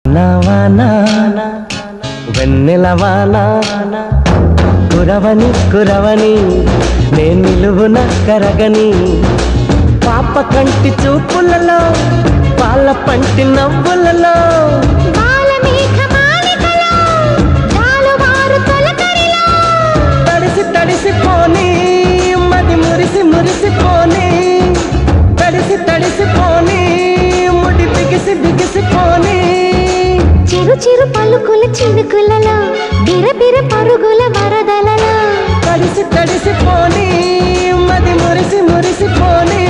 వానా వెన్నెలవానా కురవని కురవని నే నిలువున కరగని పాప కంటి చూపులలో పాల పంటి నవ్వులలో తడిసి తడిసిపోని మది మురిసి మురిసిపోని తడిసి తడిసిపోని ముడి బిగిసి బిగిసిపోని చిరు చిరు పలుకుల చినుకులలో బిరబిర పరుగుల వరదలలో తడిసి తడిసిపోని మది మురిసి మురిసిపోని